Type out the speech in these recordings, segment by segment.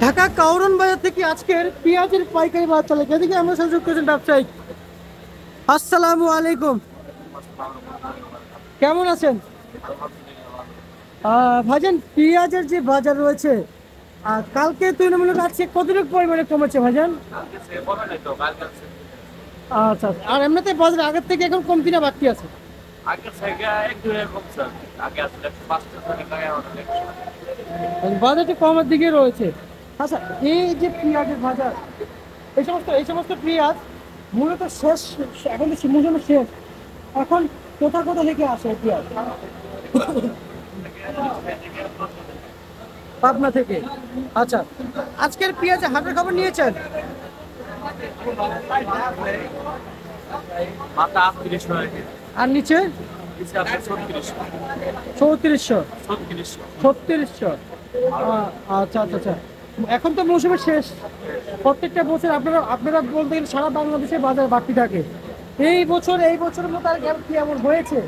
ঢাকা কাউরন বাজার থেকে আজকের পেঁয়াজের পাইকারি বাজার চলে যেদিকে আমরা সংযোগ করেছেন ব্যবসায়িক। আসসালামু আলাইকুম, কেমন আছেন? ভাইজান, পেঁয়াজের যে বাজার রয়েছে কালকে তুলনামূলক আজকে কতটুকু পরিমাণে কমেছে ভাইজান? আচ্ছা আচ্ছা। আর এমনিতে বাজার আগের থেকে এখন কমতি না বাড়তি আছে? বাজারটি কমের দিকে রয়েছে। আচ্ছা, এই যে পেঁয়াজের বাজার, এই সমস্ত পেঁয়াজ মূলত শেষ, এখন তো মৌসুম শেষ, এখন কোথা কোথা থেকে আসে এই পেঁয়াজ? পাবনা থেকে। আচ্ছা, আজকের পেঁয়াজে হাটের খবর নিয়েছেন? আর নিচে 3400, 3600। আচ্ছা আচ্ছা আচ্ছা। এখন তো মৌসুমের শেষ, প্রত্যেকটা বছর আপনারা আপনারা বলতে গেলে সারা বাংলাদেশে বাজার বাড়তি থাকে। এই বছরের মতো আর কি এমন হয়েছে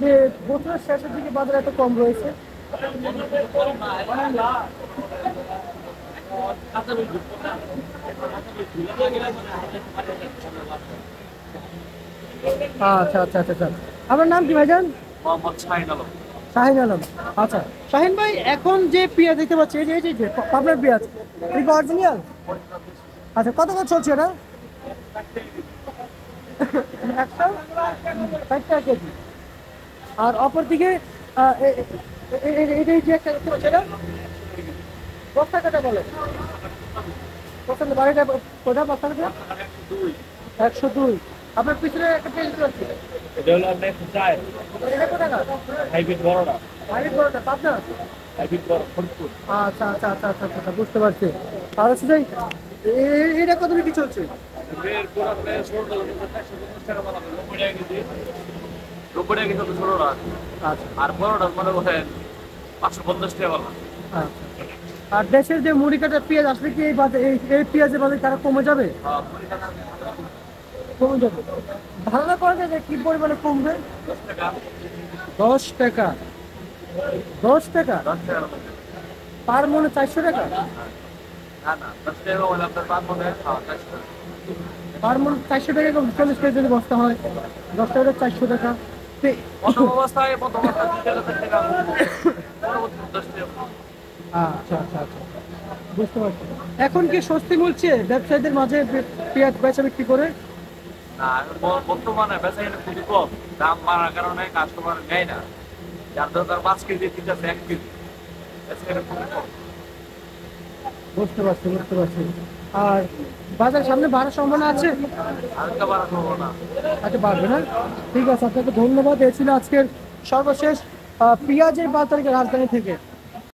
যে বছরের শেষের দিকে বাজার এত কম রয়েছে? আচ্ছা আচ্ছা আচ্ছা আচ্ছা। আপনার নাম কি ভাইজান? শাহিন আলম। আচ্ছা শাহিন ভাই, এখন যে পেঁয়াজ দেখতে পাচ্ছি, এই যে পাবনার পেঁয়াজ, এই অরিজিনাল? আচ্ছা, কত করে চলছে এটা? 160 টাকা কেজি। আর অপর দিকে এই যে একটা দেখতে পাচ্ছি, এটা বস্তা কাটা বলে? বস্তা বাড়িটা কোথা বস্তা কাটা? 102। আপনার পিছনে একটা পেঁয়াজ আছে, এটা হলো আপনার 104 এটা কোথায়? হাইব্রিড বড়টা। হাইব্রিড বড়টা পাবনা? হাইব্রিড বড় ফরিদপুর। আচ্ছা আচ্ছা আচ্ছা আচ্ছা আচ্ছা, বুঝতে পারছি। আর হচ্ছে যে এটা কত বিক্রি চলছে? এরপর আপনার 450 টাকা পাবেন, 90 টাকা কেজি। 90 টাকা কেজি ছোটটা। আচ্ছা আর বড়টা মনে করেন 550 টাকা পাবেন। আচ্ছা। আর দেশের যে মুড়ি কাটা পেঁয়াজ আসলে কি এই বাজার, এই পেঁয়াজের বাজার তারা কমে যাবে? কমে যাবে। ধারণা করা যায় যে কি পরিমাণে কমবে? 10 টাকা। 10 টাকা? 10 টাকা 10 টাকার মধ্যে। পার মনে? 400 টাকা না না, 10 টাকা হলে আপনার পার মনে 400 টাকা। পার মনে? 400 টাকা 40 কেজি যদি বস্তা হয়, 10 টাকা 400 টাকা। প্রথম অবস্থায় 2 টাকা 4 টাকা, পরবর্তী 10 টাকা। আচ্ছা আচ্ছা আচ্ছা, বুঝতে পারছি। এখন কি স্বস্তি মিলছে ব্যবসায়ীদের মাঝে পেঁয়াজ বেচা বিক্রি করে? না, বর্তমানে বেচা কিনা খুবই কম। দাম বাড়ার কারণে কাস্টমার নেয় না। যার দরকার 5 কেজি কিনতেছে 1 কেজি। বেচা কিনা খুবই কম। বুঝতে পারছি বুঝতে পারছি। আর বাজার সামনে বাড়ার সম্ভাবনা আছে? হালকা বাড়া করবো না। আচ্ছা, বাড়বে না? ঠিক আছে, আপনাকে ধন্যবাদ। এ ছিল আজকের সর্বশেষ পেঁয়াজের বাজার রাজধানী থেকে।